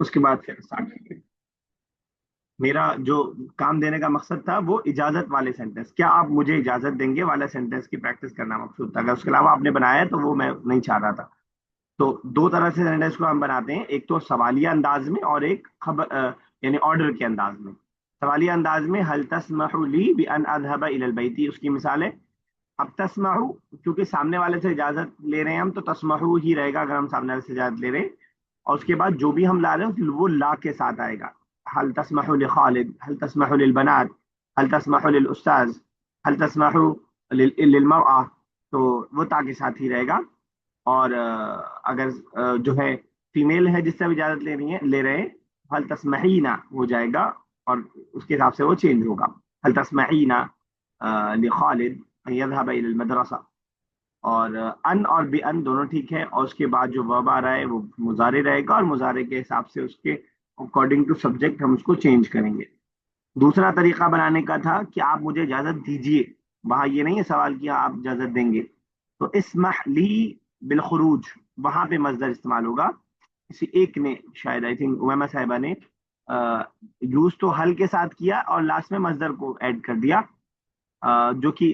اس کے بعد پھر اسٹارٹ کریں گے. میرا جو کام دینے کا مقصد تھا وہ اجازت والے سینٹینس، کیا آپ مجھے اجازت دیں گے والا سینٹینس کی پریکٹس کرنا مقصود تھا. اگر اس کے علاوہ آپ نے بنایا ہے تو وہ میں نہیں چاہ رہا تھا. تو دو طرح سے سینٹینس کو ہم بناتے ہیں، ایک تو سوالیہ انداز میں اور ایک خبر یعنی آرڈر کے انداز میں. سوالیہ انداز میں هل تسمح لی بان اذهب الى البيت، اس کی مثال ہے. اب تسمح، کیونکہ سامنے والے سے اجازت لے رہے ہیں ہم، تو تسمح ہی رہے گا اگر ہم سامنے والے سے اجازت لے رہے ہیں. اور اس کے بعد جو بھی ہم لا رہے ہیں وہ لا کے ساتھ آئے گا. هل تسمح لخالد، هل تسمح للبنات، هل تسمح للاستاذ، هل تسمح للمرأة. تو وہ تا کے ساتھ ہی رہے گا. اور اگر جو ہے فیمیل ہے جس سے اب اجازت لے رہے ہیں، حل تسمعینا ہو جائے گا اور اس کے حساب سے وہ چینج ہوگا. حل تسمعینا لخالد ان يذهب الى المدرسه. اور ان اور بے ان دونوں ٹھیک ہے، اور اس کے بعد جو ورب آ رہا ہے وہ مضارع رہے گا، اور مضارع کے حساب سے اس کے اکارڈنگ ٹو سبجیکٹ ہم اس کو چینج کریں گے. دوسرا طریقہ بنانے کا تھا کہ آپ مجھے اجازت دیجیے، وہاں یہ نہیں ہے سوال کیا آپ اجازت دیں گے. تو اسمح لی بالخروج، وہاں پہ مصدر استعمال ہوگا. کسی ایک نے شاید آئی تھنک امیمہ صاحبہ نے یوز تو حل کے ساتھ کیا اور لاسٹ میں مصدر کو ایڈ کر دیا، جو کہ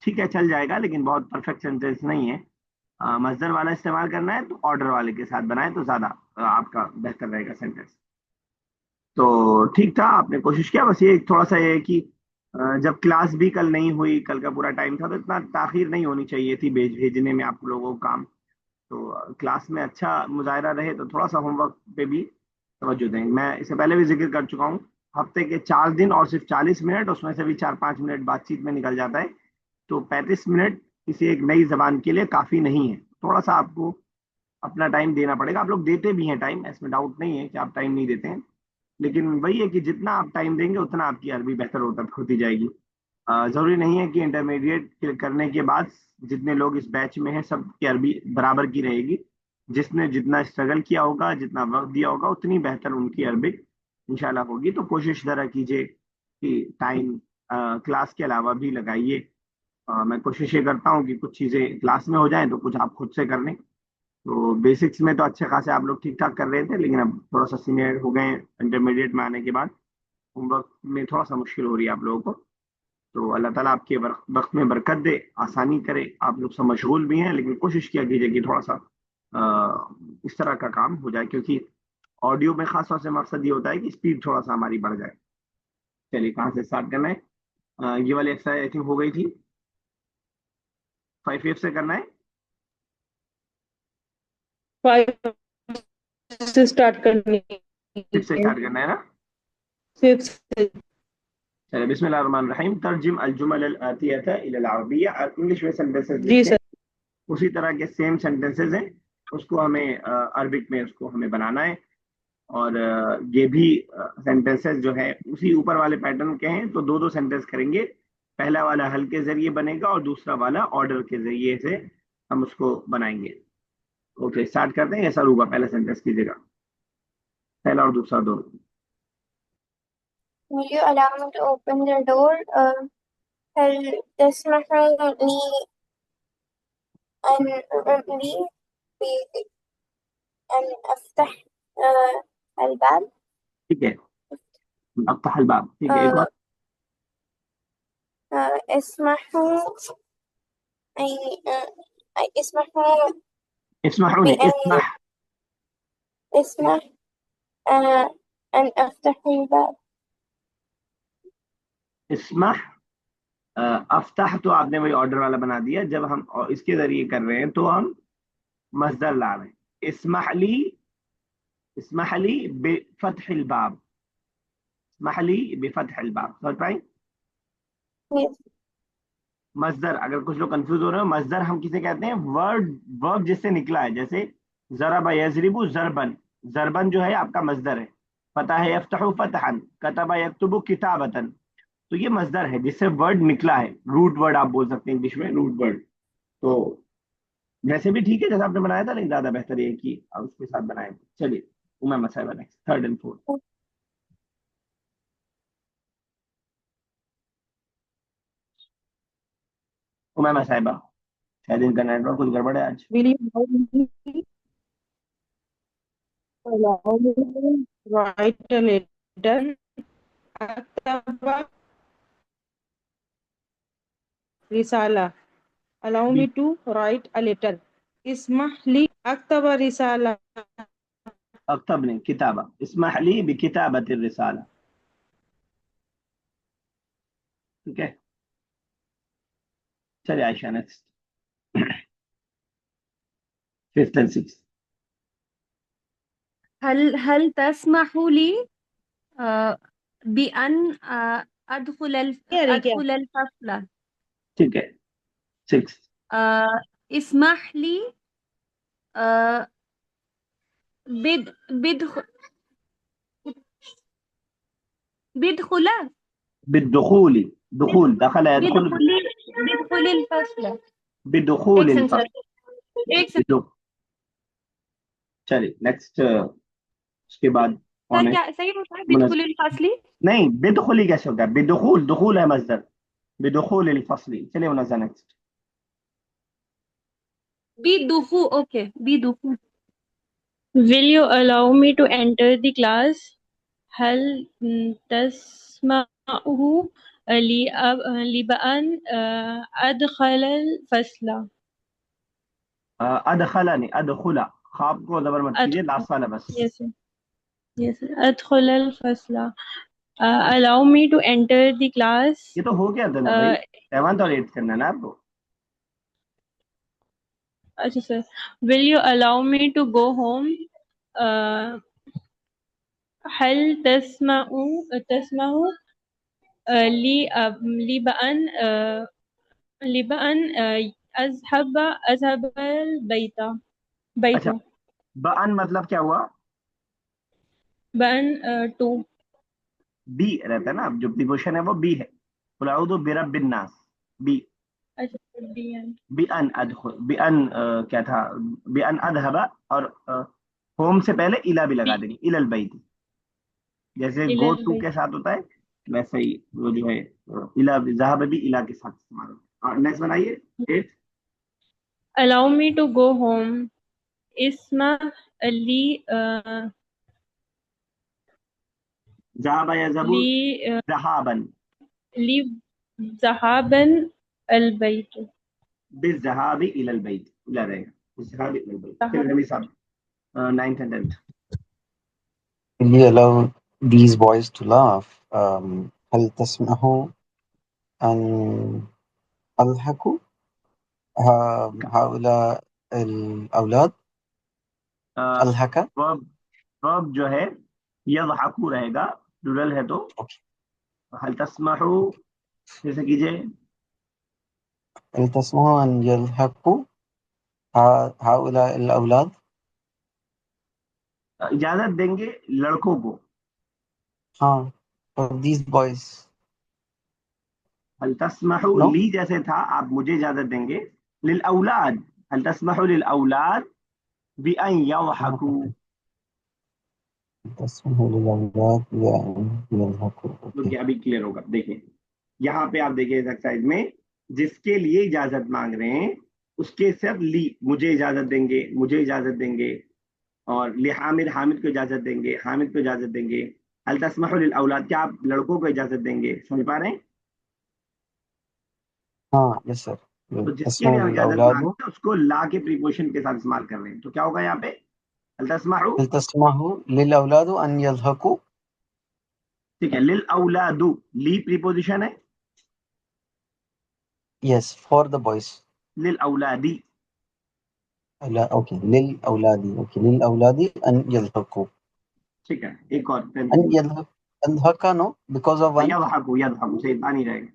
ٹھیک ہے چل جائے گا لیکن بہت پرفیکٹ سینٹینس نہیں ہے. مصدر والا استعمال کرنا ہے تو آرڈر والے کے ساتھ بنائے تو زیادہ آپ کا بہتر رہے گا سینٹینس. تو ٹھیک تھا، آپ نے کوشش کیا. بس یہ تھوڑا سا یہ ہے کہ جب کلاس بھی کل نہیں ہوئی، کل کا پورا ٹائم تھا، تو اتنا تاخیر نہیں ہونی چاہیے تھی بھیجنے میں آپ لوگوں کو کام. تو کلاس میں اچھا مظاہرہ رہے تو تھوڑا سا ہوم ورک پہ بھی توجہ دیں. میں اس سے پہلے بھی ذکر کر چکا ہوں، ہفتے کے 4 دن اور صرف 40 منٹ، اس میں سے بھی 4-5 منٹ بات چیت میں نکل جاتا ہے. تو 35 منٹ کسی ایک نئی زبان کے لیے کافی نہیں ہے. تھوڑا سا آپ کو اپنا ٹائم دینا پڑے گا. آپ لوگ دیتے بھی ہیں ٹائم، اس میں ڈاؤٹ نہیں ہے کہ آپ ٹائم نہیں دیتے ہیں، لیکن وہی ہے کہ جتنا آپ ٹائم دیں گے اتنا آپ کی عربی بہتر ہوتی جائے گی. ضروری نہیں ہے کہ انٹرمیڈیٹ کرنے کے بعد جتنے لوگ اس بیچ میں ہیں سب کی عربی برابر کی رہے گی. جس نے جتنا اسٹرگل کیا ہوگا، جتنا وقت دیا ہوگا، اتنی بہتر ان کی عربک انشاءاللہ ہوگی. تو کوشش ذرا کیجیے کہ ٹائم کلاس کے علاوہ بھی لگائیے. میں کوشش یہ کرتا ہوں کہ کچھ چیزیں کلاس میں ہو جائیں تو کچھ آپ خود سے کر لیں. تو بیسکس میں تو اچھے خاصے آپ لوگ ٹھیک ٹھاک کر رہے تھے، لیکن اب تھوڑا سا سینئر ہو گئے انٹرمیڈیٹ میں آنے کے بعد ہوم ورک میں تھوڑا سا مشکل ہو رہی ہے آپ لوگوں کو. تو اللہ تعالیٰ آپ کے وقت میں برکت دے، آسانی کرے. آپ لوگ سب مشغول بھی ہیں لیکن کوشش کیا کیجیے کہ تھوڑا سا اس طرح کا کام ہو جائے، کیونکہ آڈیو میں خاص طور سے مقصد یہ ہوتا ہے کہ اسپیڈ تھوڑا سا ہماری بڑھ جائے. چلیے کہاں سے اسٹارٹ کرنا ہے؟ یہ والی ایکسرسائز آئی تھنک ہو گئی تھی. 5 سے کرنا ہے. 5 سے اسٹارٹ کرنی 6 سے ہے. اسٹارٹ کرنا ہے نا. 6 سے. چلے بسم اللہ الرحمن الرحیم. ترجم الجمل الآتیہ الى العربیہ. انگلش میں سینٹینسز جی لکھتے ہیں، سر. اسی طرح کے سیم سینٹینسز ہیں، اس کو ہمیں عربک میں اس کو ہمیں بنانا ہے. اور یہ بھی سینٹینسز جو ہے اسی اوپر والے پیٹرن کے ہیں. تو دو دو سینٹینس کریں گے. پہلا والا حل کے ذریعے بنے گا اور دوسرا والا آرڈر کے ذریعے سے ہم اس کو بنائیں گے. اوکے اسٹارٹ کرتے ہیں. ایسا ہوگا، پہلا سینٹینس کیجیے گا، پہلا اور دوسرا دونوں. Will you allow me to open the door? هل تسمح لي أن لي بأن أفتح الباب؟ ٹھیک ہے، افتح الباب. ٹھیک ہے، ایک اور. اسمحوا اسمحوا اسمحوا نہیں، بأن اسمح. اسمح أن أفتح الباب. اسمح افتح تو آپ نے وہی آرڈر والا بنا دیا. جب ہم اس کے ذریعے کر رہے ہیں تو ہم مصدر لا رہے ہیں. اسمح لی، اسمح لی بفتح الباب، اسمح لی بفتح الباب. سمجھ پائیں؟ Yes. مصدر، اگر کچھ لوگ کنفیوز ہو رہے ہیں، مصدر ہم کسے کہتے ہیں؟ ورب جس سے نکلا ہے. جیسے ضرب یضرب ضربن، ضربن جو ہے آپ کا مصدر ہے. فتح یفتح فتحا، کتب یکتب کتابتا. تو یہ مصدر ہے جس سے ورڈ نکلا ہے. روٹ ورڈ آپ بول سکتے ہیں انگلش میں، روٹ ورڈ. تو ویسے بھی ٹھیک ہے جیسا آپ نے بنایا تھا، لیکن زیادہ بہتر یہ ہے کہ آپ اس کے ساتھ بنائیں. چلیے امیمہ صاحبہ next, 3rd and 4th. Umaima صاحبہ، شاید ان کا نیٹ ورک کچھ گڑبڑ ہے آج. Will you allow me allow me to write a letter. أكتب رسالة. Allow me to write a letter. اسمح لي أكتب رسالة. اكتب نہیں، کتابہ. اسمح لی بکتابت الرسالہ. ٹھیک ہے، چلیے عائشہ نیکسٹ. 5th and 6th. هل تسمح لي بأن أدخل أدخل الفصل؟ ٹھیک ہے. 6th. اسمح لي بدخل بدخل بالدخول، دخول، دخل يدخل. بدخل الفصل. بدخول ایک الفصل. ایک چلیے نیکسٹ. اس کے بعد کون ہے؟ کیا صحیح ہوتا ہے بدخل الفصل؟ نہیں، بدخلی کیسے ہوتا ہے؟ بدخول، دخول ہے مصدر. بدخول الفصل. چلیے منزہ نیکسٹ. بدخول. اوکے بدخول. Will you allow me to enter the class? هل تسمح لي بأن أدخل الفصل؟ ادخلا نہیں، ادخلا. خواب کو زبر مت کیجیے، لاسٹ والا بس. Yes, sir. Yes, sir. أدخل الفصل. Allow me to enter the class. یہ تو ہو گیا تھا نا بھائی، 7th اور 8th کرنا ہے نا آپ کو. اچھا سر. Will you allow me to go home? هل تسمح لي بأن أذهب البيت. اچھا، بأن مطلب کیا ہوا؟ بأن to. بی رہتا ہے نا، جو پریپوزیشن ہے وہ بی ہے. قل اعوذ برب الناس، بی. بأن ادخل، بأن کیا تھا؟ بأن اذهب، اور ہوم سے پہلے الا بھی لگا دیں گے، الی البیت. جیسے گو ٹو کے ساتھ ہوتا ہے ویسے ہی وہ جو ہے الا، ذهب بھی الا کے ساتھ استعمال ہوتا ہے. نیکسٹ بنائیے 8th. Allow me to go home. اسمح لي ذهب يذهب ذهابا. لي ذهابا البيت. بالذهاب الى البيت، لا رہے گا بالذهاب الى البيت. پھر نبی صاحب 9th and 10th. Will you allow these boys to laugh? هل تسمح أن أضحك هؤلاء الأولاد؟ أضحك. verb جو ہے یضحکو رہے گا، پلورل ہے تو. هل تسمحو جیسے کیجئے. هل تسمح أن يضحكوا هؤلاء الأولاد؟ اجازت دیں گے لڑکوں کو. ہاں، for these boys. هل تسمحو No. لی جیسے تھا، آپ مجھے اجازت دیں گے. للأولاد، هل تسمحو للأولاد بأن يضحكوا. تسمح للأولاد بأن يضحكوا. کیونکہ ابھی کلیئر ہوگا. دیکھیں یہاں پہ آپ دیکھیں ایکسرسائز میں، جس کے لیے اجازت مانگ رہے ہیں اس کے صرف لی، مجھے اجازت دیں گے، مجھے اجازت دیں گے. اور لحامد، حامد کو اجازت دیں گے، حامد کو اجازت دیں گے. هل تسمح للاولاد، کیا آپ لڑکوں کو اجازت دیں گے؟ سمجھ پا رہے ہیں؟ ہاں یس سر. تو جس کے تسمح لیے ہم اجازت للأولاد. مانگتے ہیں اس کو لا کے پریپوزیشن کے ساتھ استعمال کر رہے ہیں، تو کیا ہوگا یہاں پہ؟ هل تسمح. هل تسمح للأولاد أن يضحكوا. ٹھیک ہے، للاولاد لی پریپوزیشن ہے. Yes, for the boys. للاولادی. اوکے للأولاد. اوکے للأولاد أن يضحكوا. ٹھیک ہے، ایک اور أن يضحك no because of one. یضحکو، یضحکو صحیح پانی رہے گا.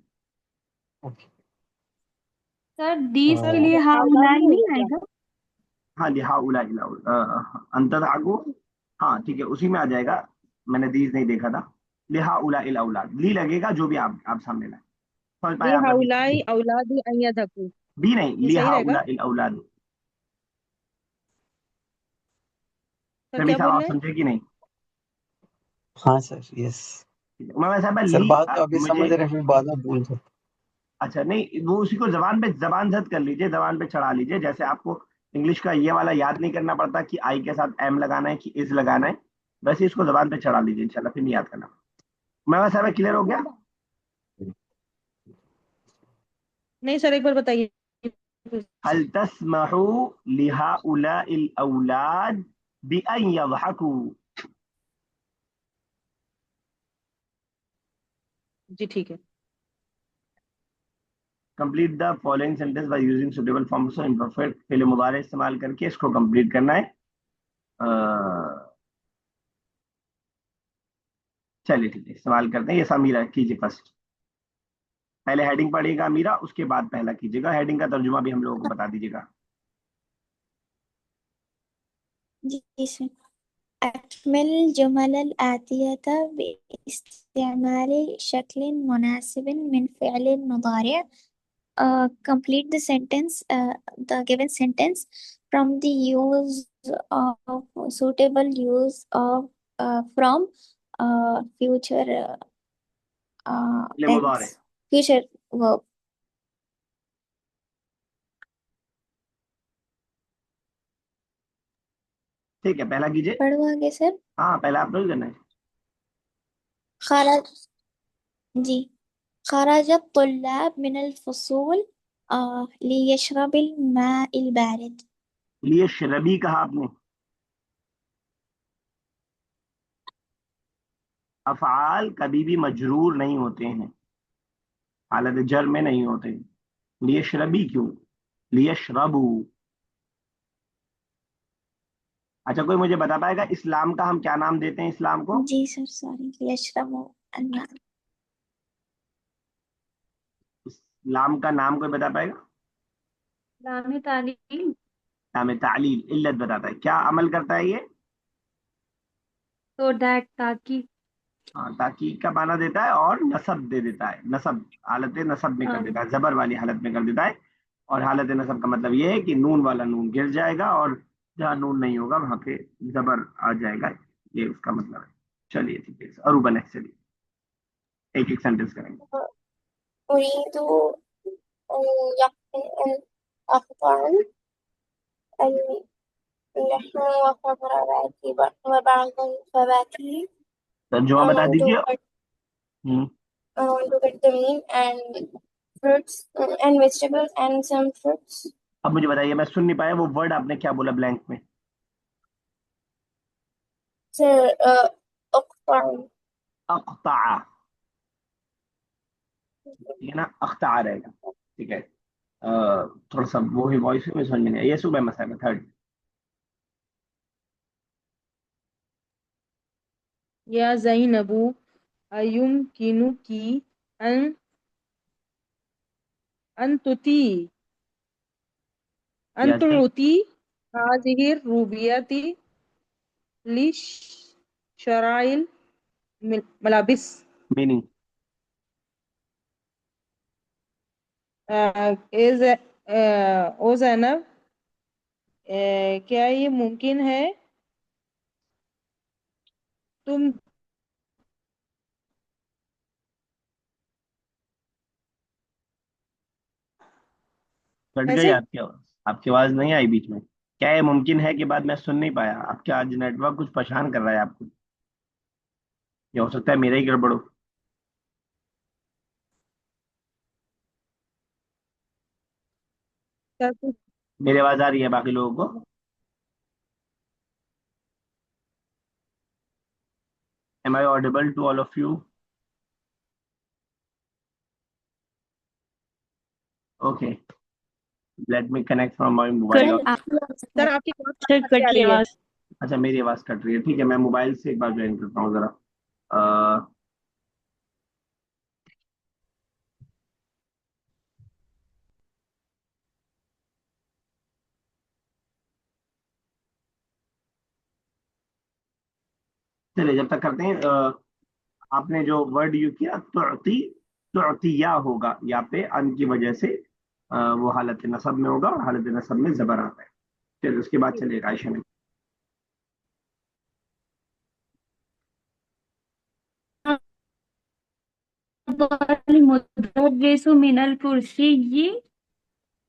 اوکے. سر دیس کے لیے ہاؤلائی نہیں آئے گا؟ ہاں جی، ہاؤلائی ان تضحکوا. ہاں ٹھیک ہے، اسی میں آ جائے گا. میں نے دیز نہیں دیکھا تھا. لہؤلاء الاولاد، لی لگے گا جو بھی آپ سامنے لائیں. سمجھ پائے آپ؟ هؤلاء أولاد أن يذهبوا. بھی نہیں، یہ صحیح رہے گا؟ لہؤلاء الاولاد. سر نبی کیا صاحب بول آپ رہے ہیں؟ سمجھے کہ نہیں؟ ہاں سر یس. میں صاحب سر لی بات ابھی مجھے. سمجھ رہے ہیں، بعد میں بھول جاتے. اچھا نہیں، وہ اسی کو زبان پہ زبان زد کر لیجئے، زبان پہ چڑھا لیجئے. جیسے آپ کو انگلش کا یہ والا یاد نہیں کرنا پڑتا کہ آئی کے ساتھ ایم لگانا ہے کہ از لگانا ہے، ویسے اس کو زبان پہ چڑھا لیجیے انشاءاللہ، پھر نہیں یاد کرنا. میں ویسا میں کلیئر ہو گیا؟ نہیں سر، ایک بار بتائیے. هل تسمح لهؤلاء الأولاد بأن يضحكوا؟ جی ٹھیک ہے. Complete the following sentence by using suitable forms of imperfect. فعل مضارع استعمال کر کے اس کو کمپلیٹ کرنا ہے. چلیے ٹھیک ہے، استعمال کرتے ہیں. یہ سمیرہ کیجیے فرسٹ، پہلے ہیڈنگ پڑھیے گا میرا، اس کے بعد پہلا کیجیے گا. ہیڈنگ کا ترجمہ بھی ہم لوگوں کو بتا دیجیے گا. جی سر. أكمل الجمل الآتية باستعمال شكل مناسب من فعل المضارع. Complete the sentence, the given sentence from the use of suitable use of from future فعل مضارع. tense, future verb. ٹھیک ہے، پہلا کیجیے. پڑھو آگے سر. ہاں پہلا آپ لوگ کرنا ہے. خرج جی خرج الطلاب من الفصول ليشرب الماء البارد. لیے شربی کہا آپ نے. افعال کبھی بھی مجرور نہیں ہوتے ہیں، حالت جر میں نہیں ہوتے. لیے شربی کیوں؟ لیے شربو. اچھا کوئی مجھے بتا پائے گا اسلام کا ہم کیا نام دیتے ہیں اسلام کو؟ جی سر سوری. ليشرب الماء. اسلام کا نام کوئی بتا پائے گا؟ اسلامی تعلیم. نام تعلیل. علت بتاتا ہے، کیا عمل کرتا ہے یہ؟ تو دیٹ تاکہ. ہاں تاکید کا معنی دیتا ہے اور نصب دے دیتا ہے. نصب حالت نصب میں کر دیتا ہے، زبر والی حالت میں کر دیتا ہے. اور حالت نصب کا مطلب یہ ہے کہ نون والا نون گر جائے گا اور جہاں نون نہیں ہوگا وہاں پہ زبر آ جائے گا. یہ اس کا مطلب ہے. چلیے ٹھیک ہے، اور بنے چلیے ایک ایک سینٹینس کریں گے. أريد أن أقطع اللحم وبعض الفواكه. ترجمہ بتا دیجیے. ہوں. I want to get the meat and fruits and vegetables and some fruits. اب مجھے بتائیے، میں سن نہیں پایا وہ ورڈ آپ نے کیا بولا بلینک میں. Sir, أقطع. اقطع. ٹھیک ہے نا، اقطع رہے گا. ٹھیک ہے. تھوڑا سا وہی وائس میں سمجھ میں نہیں آیا. یہ صبح مسئلہ تھرڈ. یا زینب ایمکنکی ان تعطی هذه الروبيات لشراء الملابس. میننگ. او زینب، کیا یہ ممکن ہے تم کٹ گئی ایسے؟ آپ کی آواز. آپ کی آواز نہیں آئی بیچ میں. کیا یہ ممکن ہے کہ بعد میں سن نہیں پایا. آپ کا آج نیٹ ورک کچھ پریشان کر رہا ہے آپ کو. یہ ہو سکتا ہے میرا ہی گڑبڑ ہو. میری آواز آ رہی ہے باقی لوگوں کو؟ Am I audible to all of you? Okay. Let me connect from my mobile. سر آپ کی سر کٹ رہی آواز. اچھا میری آواز کٹ رہی ہے. ٹھیک ہے میں موبائل سے ایک بار جوائن کرتا ہوں ذرا. چلیے جب تک کرتے ہیں. آپ نے جو ورڈ یوز کیا تعطی، تعطیہ ہوگا یہاں پہ ان کی وجہ سے. وہ حالت نصب میں ہوگا اور حالت نصب میں زبر آتا ہے. پھر اس کے بعد چلیے عائشہ نے. المدرس من الكرسي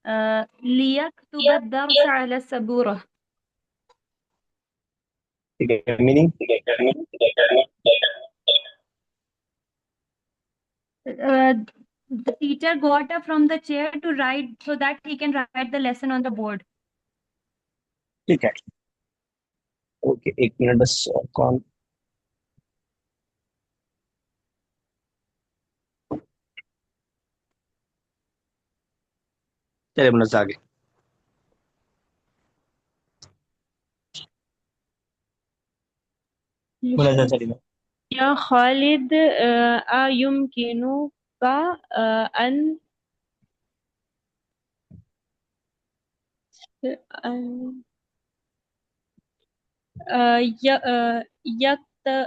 ليكتب الدرس على السبورة. ٹھیک ہے meaning The teacher got up from the chair to write so that he can write the lesson on the board. ٹھیک ہے اوکے ایک منٹ بس کون چلے منزہ آگے منزہ چلیے يا خالد أيمكنك أن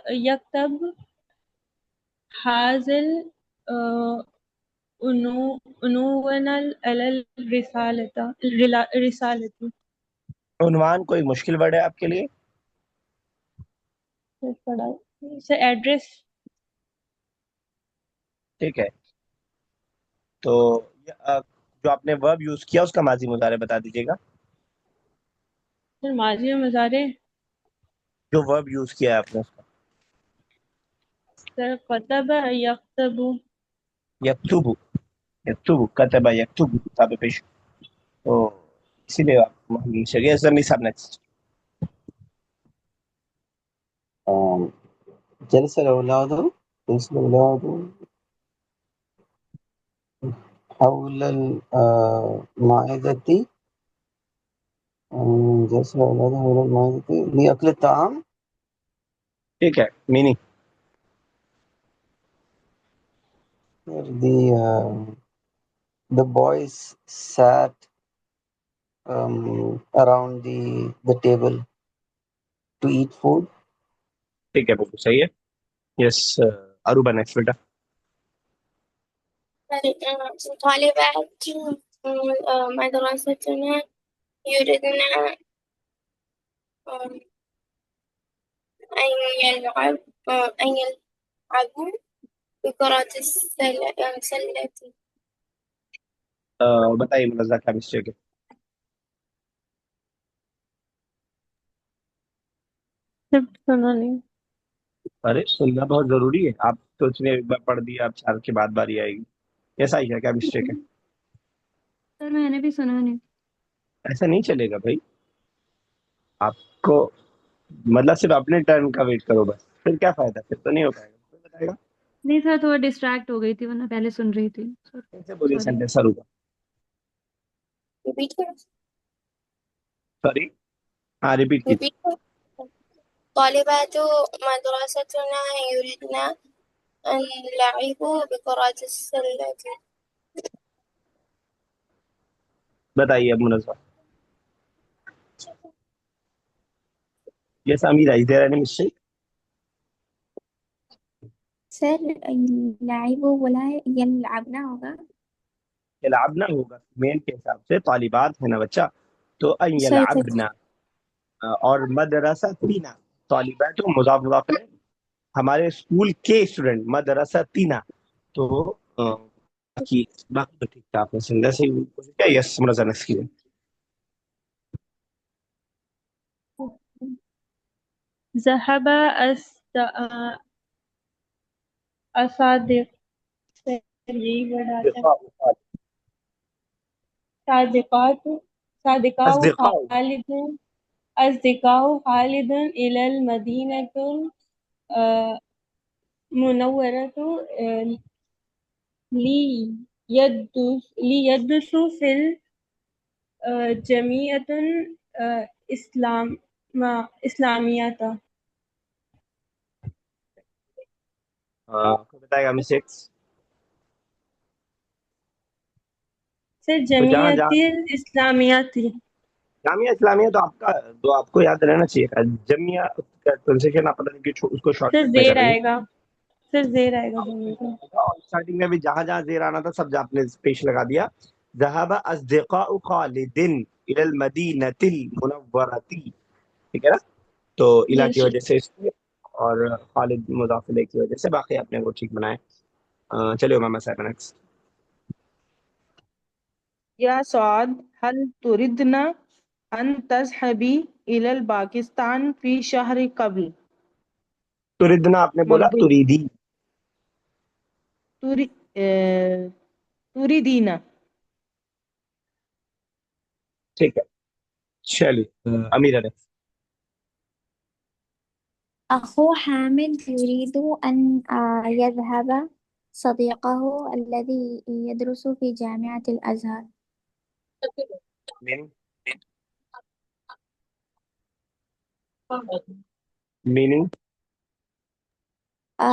يكتب هذا عنوان على الرسالة. عنوان کوئی مشکل ورڈ ہے آپ کے لیے ایڈریس. ٹھیک ہے تو جو آپ نے ورب یوز کیا اس کا ماضی مضارع بتا دیجیے گا ماضی میں مضارع جو ورب یوز کیا ہے آپ نے اس کا کتب یکتب. یکتب یکتب کتب یکتب تابع پیش تو اسی لیے آپ شریعہ زمین صاحب نیکسٹ جلس الأولاد حول المائدة جلس الأولاد حول المائدة لأكل الطعام. ٹھیک ہے meaning The boys sat around the table to eat food. ٹھیک ہے بالکل صحیح ہے یس اروبا نیکسٹ بیٹا طالبات مدرستنا يريدن أن يلعبوا بكرة السلة. بتائیے منزہ کیا مسٹیک ہے سنا نہیں. ارے سننا بہت ضروری ہے آپ سوچ رہے ایک بار پڑھ دیا آپ 4 کے بعد باری آئے گی ایسا ہی ہے کیا مسٹیک ہے سر میں نے بھی سنا نہیں. ایسا نہیں چلے گا بھائی آپ کو مطلب صرف اپنے ٹرن کا ویٹ کرو بس پھر کیا فائدہ پھر تو نہیں ہو پائے گا کوئی بتائے گا نہیں سر تھوڑا ڈسٹریکٹ ہو گئی تھی ورنہ پہلے سن رہی تھی. کیسے بولیے Sorry. سینٹینس اروبا Repeat it. سوری ہاں ریپیٹ کیجیے Repeat it. طالبات مدرستنا يريدن أن يلعبوا بكرة السلة. بتائیے اب منزہ یس امیر از دیر اینی مسٹیک سر يلعبوا ولا يلعبنا ہوگا یلعبنا ہوگا مین کے حساب سے طالبات ہے نا بچہ تو ان یلعبنا اور مدرستینا طالبات مضاف مضاف ہے ہمارے اسکول کے اسٹوڈنٹ مدرستینا تو باقی تو ٹھیک تھا آپ نے سندہ سے یس منزہ نیکسٹ کیجیے ذهب الصادق. یہی ورڈ آتا ہے. صادقاء اصدقاء خالد أصدقاء خالد إلى المدينة المنورة ليدرسوا في الجامعة إسلامية. کوئی بتائے گا مسٹیکس سر تو جہاں جمعیت جہاں اسلامیہ تھی. جامعہ اسلامیہ تو آپ کو یاد رہنا چاہیے تھا جامعہ کا پرونسیشن آپ پتہ نہیں کہ اس کو شارٹ سر کٹ میں کر زیر رہی آئے گا. سر زیر آئے گا دونوں کا. اور اسٹارٹنگ میں بھی جہاں جہاں زیر آنا تھا سب آپ نے پیش لگا دیا ذهب اصدقاء خالد الى المدينة المنورة ٹھیک ہے نا تو الہ کی وجہ سے اس میں اور خالد مضاف الیہ کی وجہ سے باقی آپ نے وہ ٹھیک بنائے چلیے امامہ صاحب نیکسٹ يا سعاد هل تردنا أن تذهبي إلى الباكستان في شهر قبل؟ تردنا آپ نے بولا مقبول. تریدی. تري تريدين. ٹھیک ہے چلیے امیرہ نے. أخو حامد يريد أن يذهب صديقه الذي يدرس في جامعة الأزهر. میننگ میننگ آ،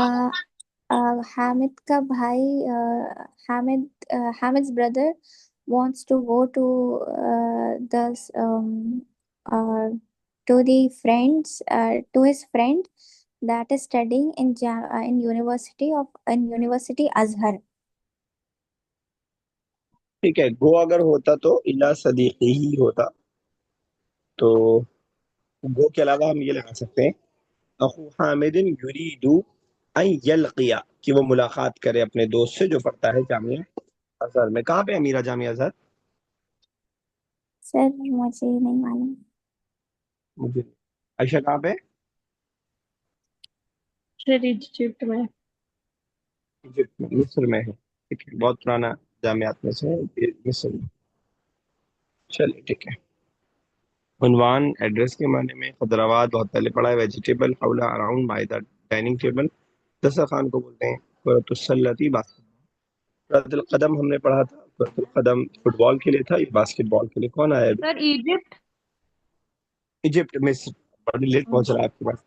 حامد کا بھائی Hamid's brother wants to go to to his friend that is studying in University Azhar. ٹھیک ہے. گو اگر ہوتا تو الا صدیقی ہی ہوتا, تو گو کے علاوہ ہم یہ لگا سکتے ہیں اخو حامد یرید ان یلقیا, کہ وہ ملاقات کرے اپنے دوست سے جو پڑھتا ہے جامعہ ازہر میں. کہاں پہ امیرہ جامعہ ازہر؟ سر مجھے نہیں معلوم. مجھے عائشہ کہاں پہ؟ سر ایجپٹ میں. ایجپٹ میں, مصر میں ہے. ٹھیک ہے, بہت پرانا جامعات میں سے ہے یہ مصر میں. چلیے ٹھیک ہے. عنوان ایڈریس کے معنی میں خضروات بہت پہلے پڑھا ہے. Vegetable hula around by the dining table. دسترخوان کو بولتے ہیں کرۃ السلتی, باسکٹ. کرۃ القدم ہم نے پڑھا تھا, کرۃ القدم فٹ بال کے لیے تھا, یہ باسکٹ بال کے لیے. کون آیا ہے؟ سر ایجپٹ. ایجپٹ. مصر بڑی لیٹ پہنچ رہا ہے آپ کے پاس.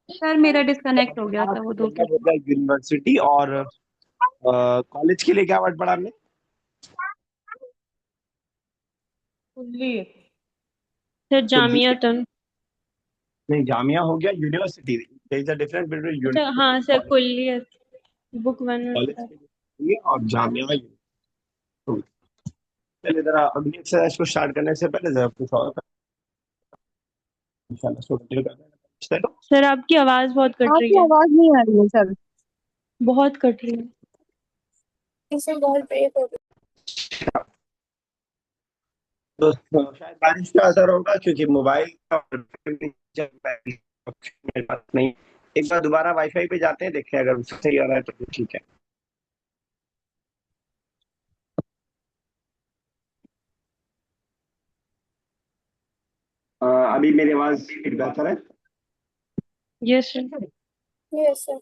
سر میرا ڈسکنیکٹ ہو گیا تھا وہ دو مطلب ہوگا یونیورسٹی. اور کالج کے لیے کیا ورڈ پڑھا ہم نے؟ كلية. سر جامعہ تن. نہیں, جامعہ ہو گیا university. there is a difference between اچھا university ہاں and سر college. کلیت بک ون. کالج کے لیے اور جامعہ university. چلیے ذرا اگلی ایکسرسائز کو اسٹارٹ کرنے سے پہلے ذرا کچھ اور انشاءاللہ سو کنٹینیو کرتے ہیں. سر آپ کی آواز بہت کٹ آپ رہی کی ہے. آواز نہیں آ رہی ہے سر. بہت کٹ رہی ہے. اسے بہت بریک ہو گئی. تو شاید بارش کا اثر ہوگا کیونکہ موبائل کا میرے پاس نہیں. ایک بار دوبارہ وائی فائی پہ جاتے ہیں, دیکھیں اگر صحیح آ رہا ہے تو ٹھیک ہے. ابھی میری آواز بہتر ہے؟ یس سر. یس سر.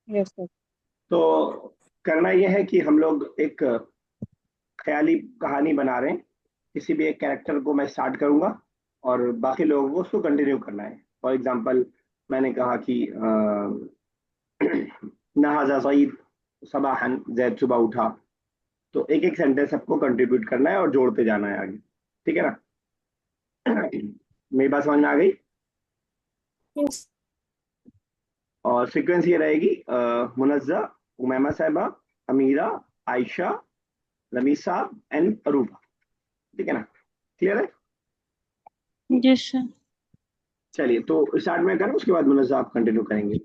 یس سر. تو کرنا یہ ہے کہ ہم لوگ ایک خیالی کہانی بنا رہے ہیں. کسی بھی ایک کیریکٹر کو میں اسٹارٹ کروں گا اور باقی لوگوں کو اس کو کنٹینیو کرنا ہے. فار ایگزامپل میں نے کہا کہ نہذا زید صباحا, زید صبح اٹھا. تو ایک ایک سینٹینس سب کو کنٹریبیوٹ کرنا ہے اور جوڑتے جانا ہے آگے. ٹھیک ہے نا؟ میری بات سمجھ میں آ گئی؟ Yes. اور سیکوینس یہ رہے گی منزہ, امیمہ صاحبہ, امیرہ, عائشہ, رمیز صاحب اینڈ اروبا. ٹھیک ہے نا؟ کلیئر ہے؟ یس سر. چلیے تو اسٹارٹ میں کریں, اس کے بعد منزہ آپ کنٹینیو کریں گے.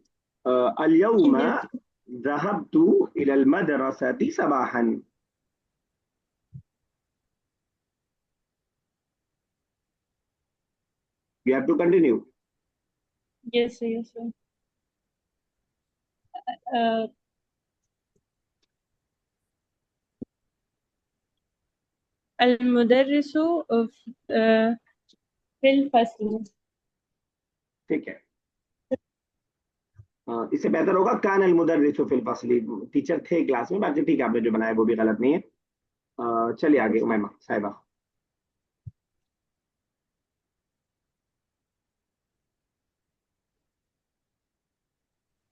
اليوم ذهبت الى المدرسة صباحا. You have to continue. یس سر. یس سر. المدرس فی الفصل. ٹھیک ہے. اس سے بہتر ہوگا کان المدرس فی الفصل. ٹیچر تھے کلاس میں. باقی ٹھیک ہے, آپ نے جو بنایا وہ بھی غلط نہیں ہے. چلیے آگے امیمہ صاحبہ.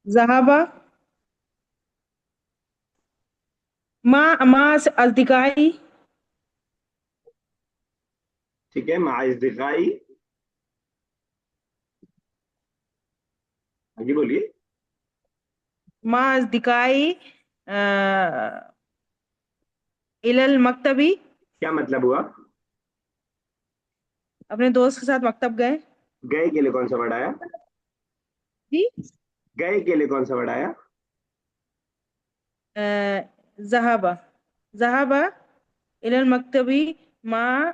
ذهب مع أصدقائي. ٹھیک ہے, مع اصدقائی. جی بولیے. مع أصدقائي إلى المكتب. کیا مطلب ہوا؟ اپنے دوست کے ساتھ مکتب گئے. گئے کے لیے کون سا ورڈ آیا؟ جی. گئے کے لیے کون سا ورڈ آیا؟ ذهب ذهب إلى المكتب مع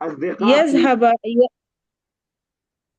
أصدقاء يذهب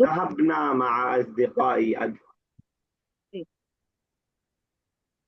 ذهبنا مع أصدقائي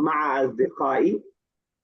مع أصدقائي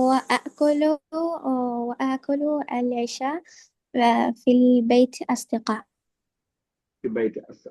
وآكل العشاء في البيت أصدقاء. في بيت الأسر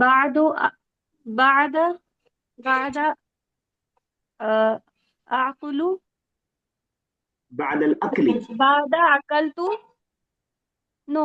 بعد بعد بعد أعقل بعد الأكل بعد أكلت no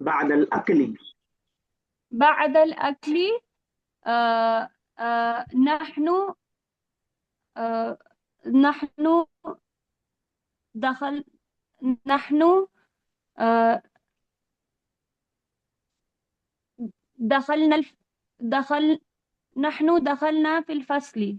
بعد الأكل بعد الأكل نحن نحن دخل نحن دخلنا دخل نحن دخلنا في الفصل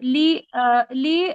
لي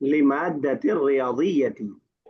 لمادة الرياضية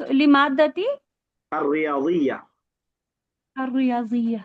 so لمادة الرياضية। الرياضية.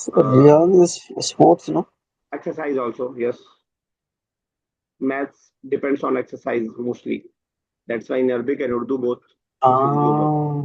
Riyadh is sports, no? Exercise also, yes. Maths depends on exercise mostly. That's why in Arabic and Urdu both. Ah,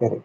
correct.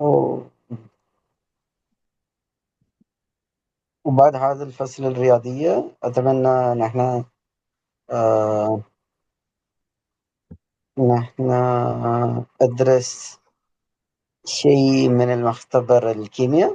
Oh, وبعد هذا الفصل الرياضية أتمنى نحن أدرس شيء من المختبر الكيمياء.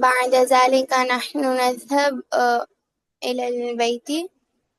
بعد ذلك نحن نذهب إلى البيت.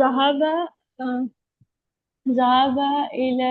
ذهب ذهب إلى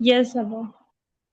يذهب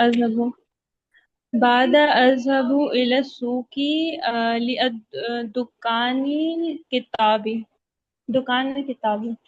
أذهب بعد أذهب إلى السوق لدكان الكتاب دكان الكتاب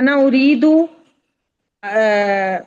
أنا أريد آه،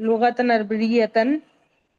لغة عربية.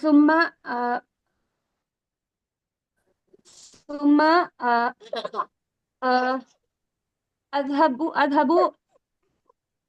ثم ثم آه، أذهب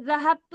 ذهبت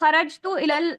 خرجت إلى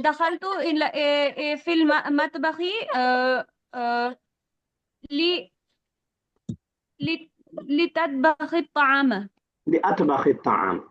دخلت إلى في المطبخ لي لتطبخ الطعام. لأطبخ الطعام.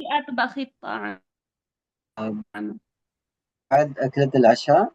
لأطبخ الطعام. بعد أكلة العشاء.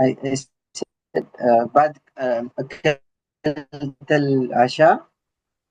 I said, بعد أكلة العشاء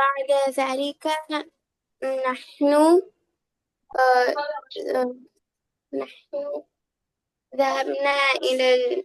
بعد ذلك نحن آه، آه، نحن ذهبنا إلى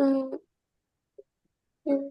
م- م-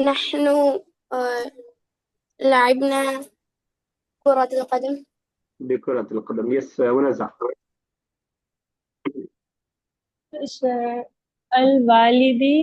نحن آه، لعبنا كرة القدم. بكرة القدم. يس ونزع. الوالدي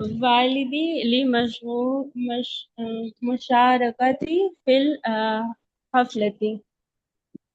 والدي لي مشاركتي في الحفلة.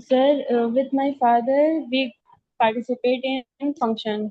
Sir, with my father, we participate in function.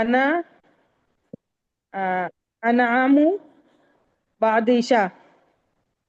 أنا أنعم بعد عشاء.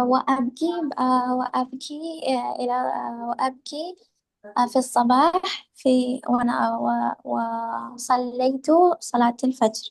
وأبكي في الصباح وأنا وصليت صلاة الفجر.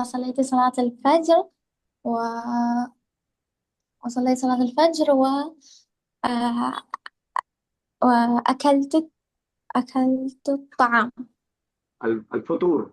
وصليت صلاة الفجر و... وصليت صلاة الفجر آه، أكلت الطعام. الفطور.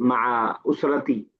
مع أسرتي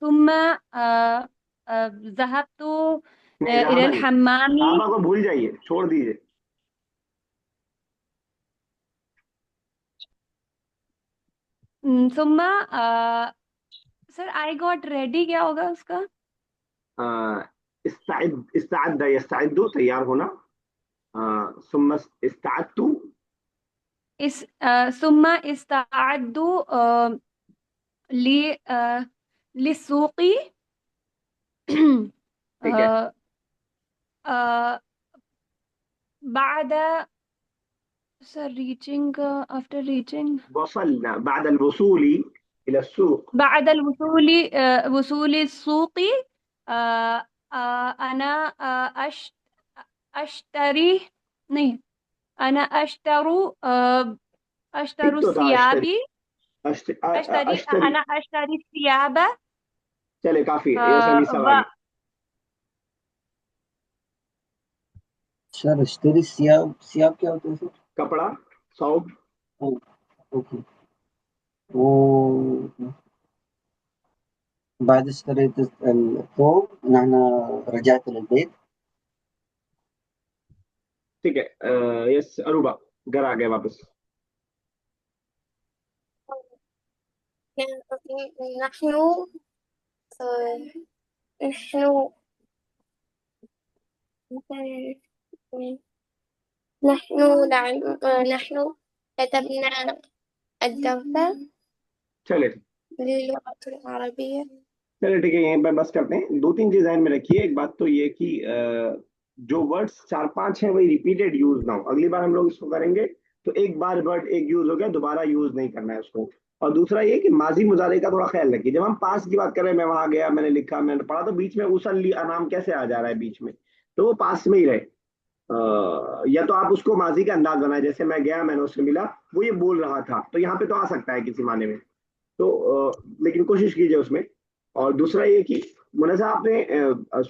ثم ذهبت نہیں، إلى ذهب نہیں، الحمام. صحابہ کو بھول جائیے، چھوڑ دیجیے. ثم سر I got ready کیا ہوگا اس کا؟ استعد يستعد تیار ہونا. ثم استعدت ثم استعد للسوق. ٹھیک ہے. بعد سر reaching after reaching وصلنا بعد الوصول إلى السوق. بعد وصول السوق أنا أشتري نہیں أنا أشتري ثيابي أنا أشتري الثياب. چلے کافی ہے، یہ سبھی سوال. سر اشتری سیاب، سیاب کیا ہوتا ہے سر؟ کپڑا، ثوب. اوکے، وہ بعد اشتريت الثوب نحن رجعت إلى البيت. ٹھیک ہے. یس اروبا، گھر آ گئے واپس. نحن نحن كتبنا الدرس چلے للغة العربية. چلے ٹھیک ہے، یہیں پہ بس کرتے ہیں. دو تین چیز ذہن میں رکھیے. ایک بات تو یہ کہ جو ورڈز 4-5 ہیں وہی ریپیٹیڈ یوز نہ ہو. اگلی بار ہم لوگ اس کو کریں گے تو ایک بار ورڈ ایک یوز ہو گیا، دوبارہ یوز نہیں کرنا ہے اس کو. اور دوسرا یہ کہ ماضی مضارع کا تھوڑا خیال رکھیے. جب ہم پاس کی بات کر رہے ہیں، میں وہاں گیا، میں نے لکھا، میں نے پڑھا، تو بیچ میں اسلی انام کیسے آ جا رہا ہے بیچ میں، تو وہ پاس میں ہی رہے. یا تو آپ اس کو ماضی کا انداز بنائے، جیسے میں گیا، میں نے اس سے ملا، وہ یہ بول رہا تھا، تو یہاں پہ تو آ سکتا ہے کسی معنی میں. تو لیکن کوشش کیجیے اس میں. اور دوسرا یہ کہ منزہ آپ نے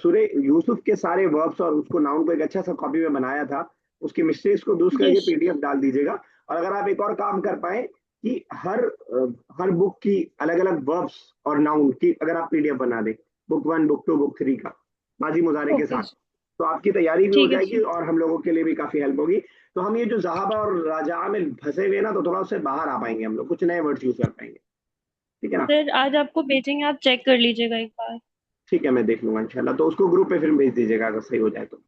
سورہ یوسف کے سارے وربس اور اس کو ناؤن کو ایک اچھا سا کاپی میں بنایا تھا، اس کی مسٹیکس کو درست کر کے Yes. PDF ڈال دیجیے گا. اور اگر آپ ایک اور کام کر پائیں کہ ہر بک کی الگ الگ وربس اور ناؤن کی اگر آپ PDF بنا دیں، بک 1 بک 2 بک 3 کا ماضی مضارع کے Okay. ساتھ، تو آپ کی تیاری بھی ہو ٹھیک ہے جائے گی سر. اور ہم لوگوں کے لیے بھی کافی ہیلپ ہوگی. تو ہم یہ جو ذہابہ اور راجعہ میں پھنسے ہوئے نا، تو تھوڑا اس سے باہر آ پائیں گے، ہم لوگ کچھ نئے ورڈ یوز کر پائیں گے. ٹھیک ہے نا؟ سر آج آپ کو بھیجیں گے، آپ چیک کر لیجیے گا ایک بار. ٹھیک ہے، میں دیکھ لوں گا انشاءاللہ. تو اس کو گروپ پہ پھر بھیج دیجیے گا اگر صحیح ہو جائے تو.